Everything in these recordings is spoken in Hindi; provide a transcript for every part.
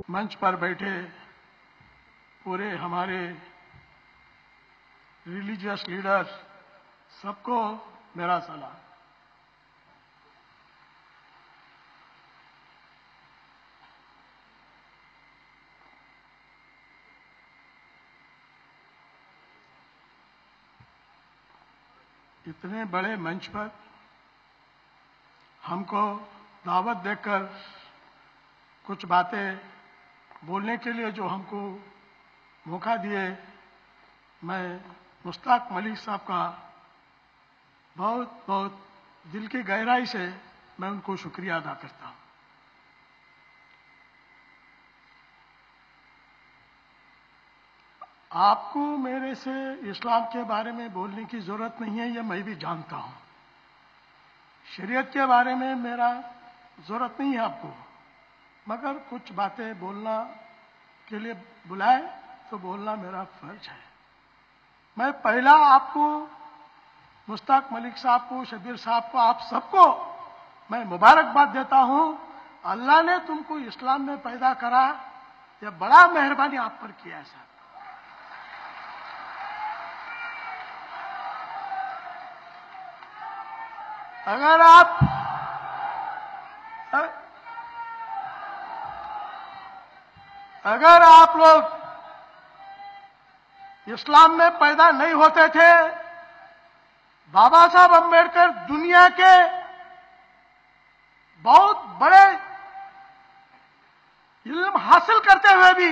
मंच पर बैठे पूरे हमारे रिलीजियस लीडर्स, सबको मेरा सलाम। इतने बड़े मंच पर हमको दावत देकर कुछ बातें बोलने के लिए जो हमको मौका दिए, मैं मुश्ताक मलिक साहब का बहुत बहुत दिल की गहराई से मैं उनको शुक्रिया अदा करता हूं। आपको मेरे से इस्लाम के बारे में बोलने की जरूरत नहीं है, ये मैं भी जानता हूं। शरीयत के बारे में मेरा जरूरत नहीं है आपको, मगर कुछ बातें बोलना के लिए बुलाए तो बोलना मेरा फर्ज है। मैं पहला आपको, मुश्ताक मलिक साहब को, शब्बीर साहब को, आप सबको मैं मुबारकबाद देता हूं। अल्लाह ने तुमको इस्लाम में पैदा करा, यह बड़ा मेहरबानी आप पर किया है साहब। अगर आप लोग इस्लाम में पैदा नहीं होते थे, बाबा साहब अम्बेडकर दुनिया के बहुत बड़े इल्म हासिल करते हुए भी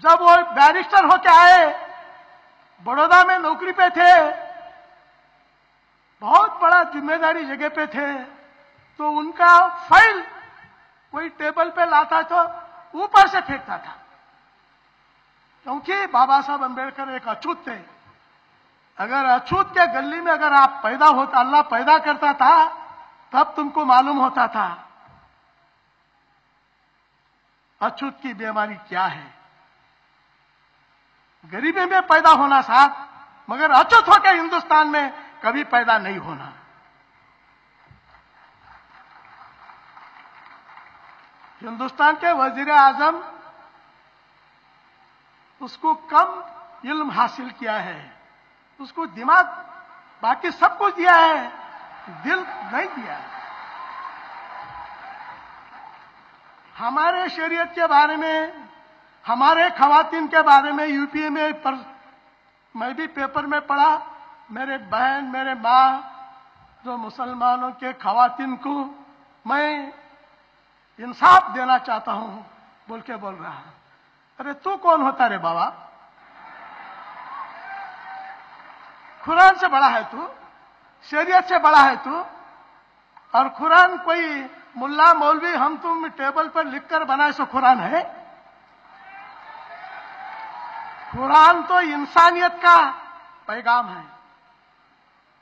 जब वो बैरिस्टर होके आए, बड़ौदा में नौकरी पे थे, बहुत बड़ा जिम्मेदारी जगह पे थे, तो उनका फाइल कोई टेबल पे लाता तो ऊपर से फेंकता था, क्योंकि बाबा साहब अम्बेडकर एक अछूत थे। अगर अछूत के गली में अगर आप पैदा होता, अल्लाह पैदा करता था, तब तुमको मालूम होता था अछूत की बीमारी क्या है। गरीबी में पैदा होना साहब, मगर अछूत होकर हिंदुस्तान में कभी पैदा नहीं होना। हिंदुस्तान के वजीर आजम, उसको कम इल्म हासिल किया है, उसको दिमाग बाकी सब कुछ दिया है, दिल नहीं दिया है। हमारे शरीयत के बारे में, हमारे खवातीन के बारे में यूपी में मैं भी पेपर में पढ़ा। मेरे बहन, मेरे माँ, जो मुसलमानों के खवातीन को मैं इंसाफ देना चाहता हूं बोल के बोल रहा है। अरे तू कौन होता रे बाबा? कुरान से बड़ा है तू, शरीयत से बड़ा है तू। और कुरान कोई मुल्ला मौलवी हम तुम टेबल पर लिखकर बनाए सो कुरान है? कुरान तो इंसानियत का पैगाम है।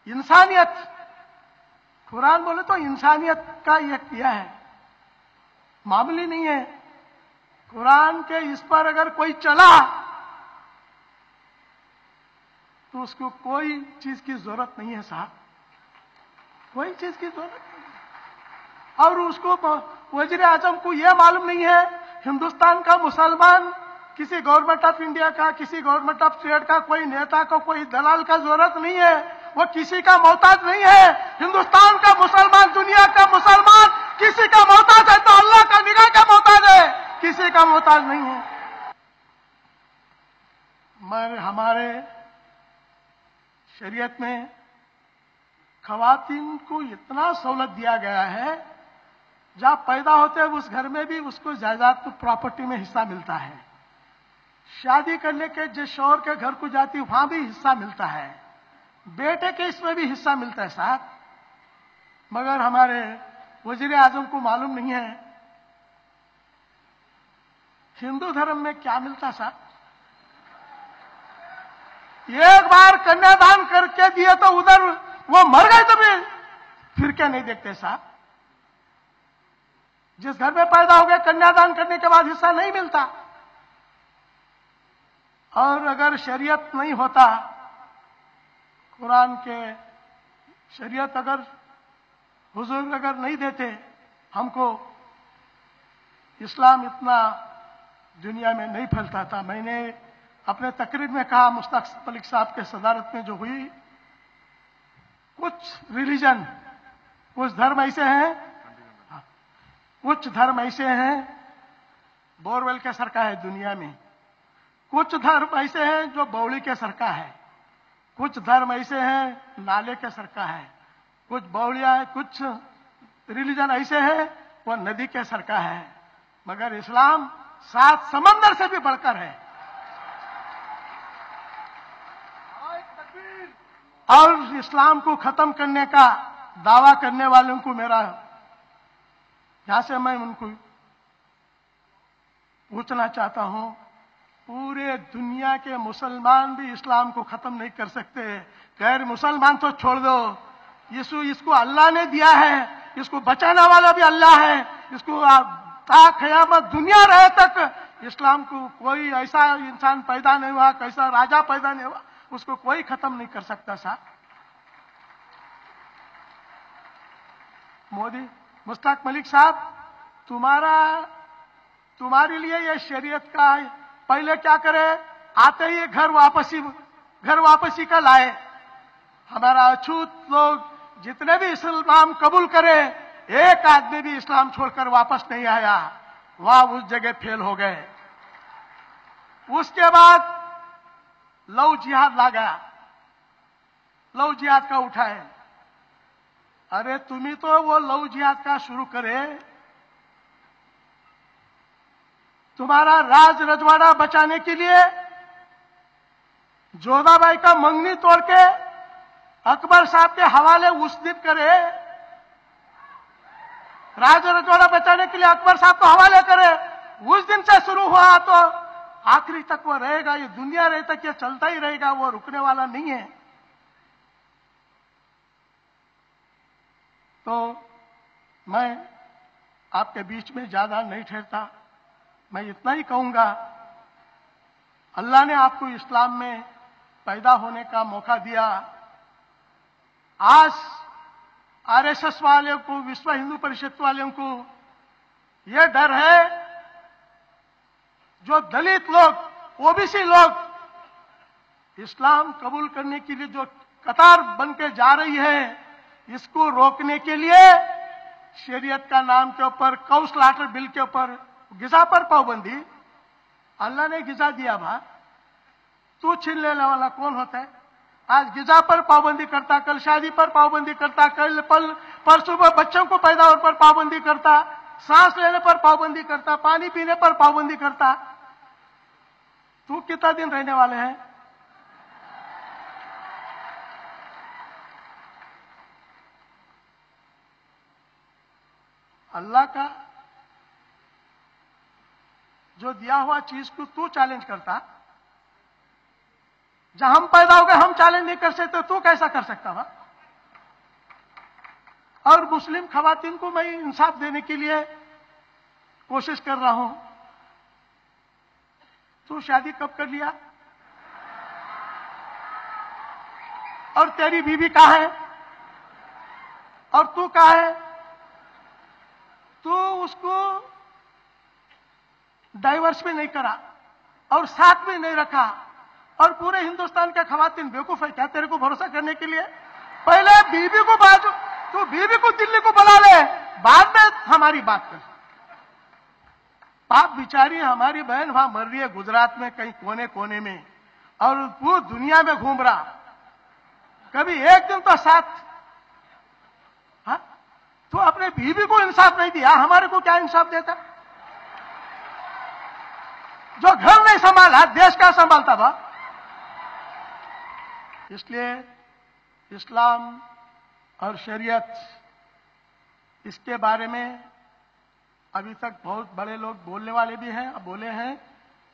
इंसानियत, कुरान बोले तो इंसानियत का यह है, मामूली नहीं है। कुरान के इस पर अगर कोई चला तो उसको कोई चीज की जरूरत नहीं है साहब, कोई चीज की जरूरत नहीं है। और उसको वजीर आजम को यह मालूम नहीं है हिंदुस्तान का मुसलमान किसी गवर्नमेंट ऑफ इंडिया का, किसी गवर्नमेंट ऑफ स्टेट का, कोई नेता को, कोई दलाल का जरूरत नहीं है। वो किसी का मोहताज नहीं है। हिंदुस्तान का मुसलमान, दुनिया का मुसलमान किसी का मोहताज है तो अल्लाह का निगाह का मोहताज है, किसी का मोहताज नहीं है। मगर हमारे शरीयत में खवातीन को इतना सहूलत दिया गया है, जहां पैदा होते हैं उस घर में भी उसको जायदाद प्रॉपर्टी में हिस्सा मिलता है। शादी करने के जिस शौहर के घर को जाती वहां भी हिस्सा मिलता है, बेटे के इसमें भी हिस्सा मिलता है साहब। मगर हमारे वजीर आजम को मालूम नहीं है हिंदू धर्म में क्या मिलता साहब। एक बार कन्यादान करके दिए तो उधर वो मर गए तो भी फिर क्या नहीं देखते साहब। जिस घर में पैदा हो गए, कन्यादान करने के बाद हिस्सा नहीं मिलता। और अगर शरीयत नहीं होता, कुरान के शरीयत अगर हुजूर अगर नहीं देते हमको इस्लाम इतना दुनिया में नहीं फैलता था। मैंने अपने तकरीर में कहा, मुश्ताक मलिक साहब के सदारत में जो हुई, कुछ रिलीजन, कुछ धर्म ऐसे हैं, कुछ धर्म ऐसे हैं बोरवेल के सर का है दुनिया में, कुछ धर्म ऐसे हैं जो बौली के सर का है, कुछ धर्म ऐसे हैं नाले के सर का है, कुछ बौलिया है, कुछ रिलीजन ऐसे हैं वो नदी के सर का है, मगर इस्लाम 7 समंदर से भी बढ़कर है। और इस्लाम को खत्म करने का दावा करने वालों को मेरा, यहां से मैं उनको पूछना चाहता हूं, पूरे दुनिया के मुसलमान भी इस्लाम को खत्म नहीं कर सकते। गैर मुसलमान तो छोड़ दो, इसको अल्लाह ने दिया है, इसको बचाने वाला भी अल्लाह है, इसको ता क़यामत दुनिया रहे तक इस्लाम को कोई ऐसा इंसान पैदा नहीं हुआ, कैसा राजा पैदा नहीं हुआ, उसको कोई खत्म नहीं कर सकता। साहब मोदी, मुश्ताक मलिक साहब, तुम्हारे लिए ये शरीयत का पहले क्या करे, आते ही घर वापसी का लाए। हमारा अछूत लोग जितने भी इस्लाम कबूल करे, एक आदमी भी इस्लाम छोड़कर वापस नहीं आया, वह उस जगह फेल हो गए। उसके बाद लव जिहाद ला गया, लव जिहाद का उठाए। अरे तुम्ही तो वो लव जिहाद का शुरू करे, तुम्हारा राज रजवाड़ा बचाने के लिए जोधाबाई का मंगनी तोड़ के अकबर साहब के हवाले उस दिन करे, राज रजवाड़ा बचाने के लिए अकबर साहब को हवाले करे, उस दिन से शुरू हुआ तो आखिरी तक वो रहेगा। ये दुनिया रहे तक ये चलता ही रहेगा, वो रुकने वाला नहीं है। तो मैं आपके बीच में ज्यादा नहीं ठहरता, मैं इतना ही कहूंगा, अल्लाह ने आपको इस्लाम में पैदा होने का मौका दिया। आज आरएसएस वालों को, विश्व हिंदू परिषद वालों को यह डर है, जो दलित लोग, ओबीसी लोग इस्लाम कबूल करने के लिए जो कतार बन के जा रही है, इसको रोकने के लिए शरीयत का नाम के ऊपर, कौ स्लाटर बिल के ऊपर गिजा पर पाबंदी, अल्लाह ने गिजा दिया भा, तू छीन लेने वाला कौन होता है? आज गिजा पर पाबंदी करता, कल शादी पर पाबंदी करता, कल परसों बच्चों को पैदा होने पर पाबंदी करता, सांस लेने पर पाबंदी करता, पानी पीने पर पाबंदी करता। तू कितना दिन रहने वाले हैं? अल्लाह का जो दिया हुआ चीज को तू चैलेंज करता, जहां हम पैदा हो गए हम चैलेंज नहीं कर सकते, तू कैसा कर सकता वह? और मुस्लिम खवातीन को मैं इंसाफ देने के लिए कोशिश कर रहा हूं। तू शादी कब कर लिया? और तेरी बीवी कहां है? और तू कहां है? तू उसको डाइवर्स भी नहीं करा और साथ भी नहीं रखा, और पूरे हिंदुस्तान के खवातीन बेवकूफ है क्या तेरे को भरोसा करने के लिए? पहले बीवी को बाजू, तू बीवी को दिल्ली को बुला ले, बाद में हमारी बात कर। पाप बिचारी हमारी बहन वहां मर रही है गुजरात में कहीं कोने कोने में, और पूरी दुनिया में घूम रहा, कभी एक दिन तो साथ। हाँ, तो अपने बीवी को इंसाफ नहीं दिया, हमारे को क्या इंसाफ देता? जो घर नहीं संभाला देश का संभालता बा। इसलिए इस्लाम और शरीयत, इसके बारे में अभी तक बहुत बड़े लोग बोलने वाले भी हैं, बोले हैं।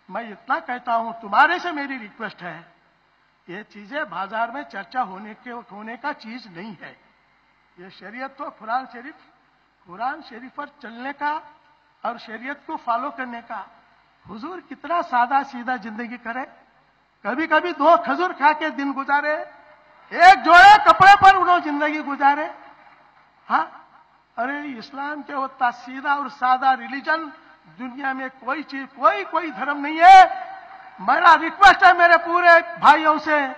मैं इतना कहता हूं, तुम्हारे से मेरी रिक्वेस्ट है, ये चीजें बाजार में चर्चा होने का चीज नहीं है। ये शरीयत तो कुरान शरीफ पर चलने का और शरीयत को फॉलो करने का। हुजूर कितना सादा सीधा जिंदगी करे, कभी कभी 2 खजूर खा के दिन गुजारे, एक जोड़े कपड़े पर उन्होंने जिंदगी गुजारे। हाँ, अरे इस्लाम के होता सीधा और सादा रिलीजन दुनिया में कोई चीज, कोई धर्म नहीं है। मेरा रिक्वेस्ट है मेरे पूरे भाइयों से,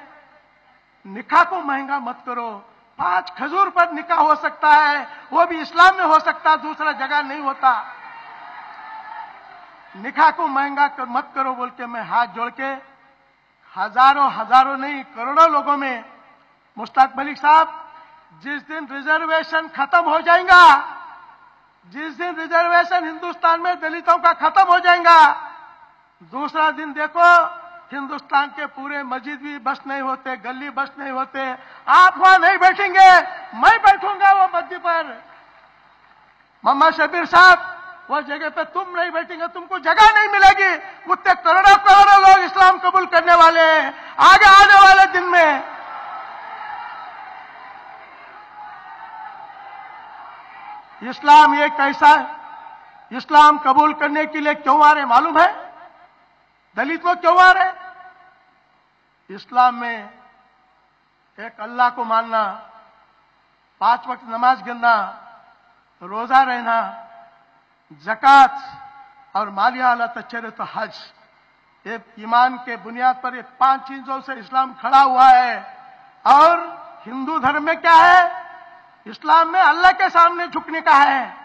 निकाह को महंगा मत करो। 5 खजूर पर निकाह हो सकता है, वो भी इस्लाम में हो सकता, दूसरा जगह नहीं होता। निकाह को महंगा मत करो बोल के मैं हाथ जोड़ के हजारों नहीं करोड़ों लोगों में, मुश्ताक मलिक साहब, जिस दिन रिजर्वेशन खत्म हो जाएगा, जिस दिन रिजर्वेशन हिंदुस्तान में दलितों का खत्म हो जाएगा, दूसरा दिन देखो हिंदुस्तान के पूरे मस्जिद भी बस नहीं होते, गली बस नहीं होते। आप वहां नहीं बैठेंगे, मैं बैठूंगा वो मस्जिद पर। मोहम्मद शबीर साहब, वो जगह पे तुम नहीं बैठेंगे, तुमको जगह नहीं मिलेगी। उतने करोड़ों लोग इस्लाम कबूल करने वाले हैं आगे आने वाले दिन में। इस्लाम ये कैसा, इस्लाम कबूल करने के लिए क्यों आ रहे मालूम है? दलित लोग क्यों आ रहे? इस्लाम में एक अल्लाह को मानना, 5 वक्त नमाज गिनना, रोजा रहना, ज़कात और मालिया हालत अच्छे रहे तो हज, ये ईमान के बुनियाद पर ये 5 चीजों से इस्लाम खड़ा हुआ है। और हिंदू धर्म में क्या है? इस्लाम में अल्लाह के सामने झुकने का है,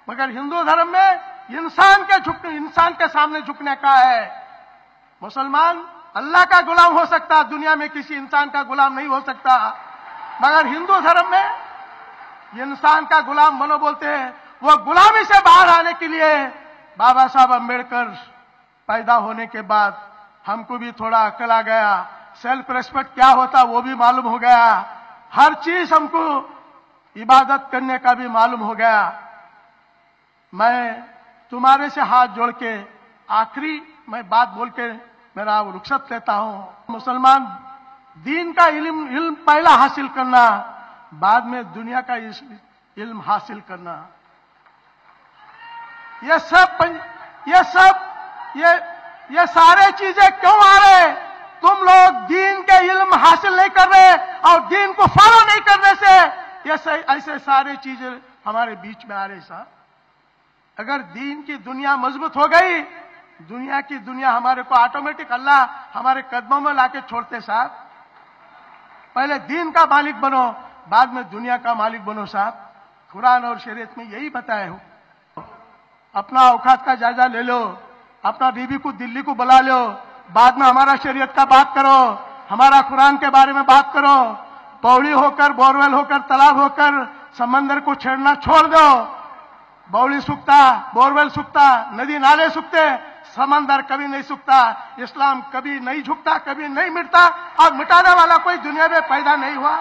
मगर हिंदू धर्म में इंसान के सामने झुकने का है। मुसलमान अल्लाह का गुलाम हो सकता, दुनिया में किसी इंसान का गुलाम नहीं हो सकता, मगर हिंदू धर्म में इंसान का गुलाम बनो बोलते हैं। वो गुलामी से बाहर आने के लिए बाबा साहब अम्बेडकर पैदा होने के बाद हमको भी थोड़ा अकल आ गया, सेल्फ रेस्पेक्ट क्या होता वो भी मालूम हो गया, हर चीज हमको इबादत करने का भी मालूम हो गया। मैं तुम्हारे से हाथ जोड़ के आखिरी मैं बात बोल के मेरा रुखसत लेता हूं। मुसलमान दीन का इल्म पहला हासिल करना, बाद में दुनिया का इल्म हासिल करना। ये सारे चीजें क्यों आ रहे? तुम लोग दीन के इल्म हासिल नहीं कर रहे और दीन को फॉलो नहीं करने से ये ऐसे सारे चीजें हमारे बीच में आ रहे साहब। अगर दीन की दुनिया मजबूत हो गई, दुनिया की दुनिया हमारे को ऑटोमेटिक अल्लाह हमारे कदमों में लाके छोड़ते साहब। पहले दीन का मालिक बनो, बाद में दुनिया का मालिक बनो साहब। कुरान और शरीयत में यही बताया हो। अपना औकात का जायजा ले लो, अपना बीबी को दिल्ली को बुला लो, बाद में हमारा शरीयत का बात करो, हमारा कुरान के बारे में बात करो। पौड़ी होकर, बोरवेल होकर, तालाब होकर समंदर को छेड़ना छोड़ दो। बौली सूखता, बोरवेल सूखता, नदी नाले सूखते, समंदर कभी नहीं सूखता। इस्लाम कभी नहीं झुकता, कभी नहीं मिटता और मिटाने वाला कोई दुनिया में पैदा नहीं हुआ।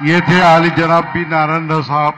ये थे आली जनाब बी नारायण साहब।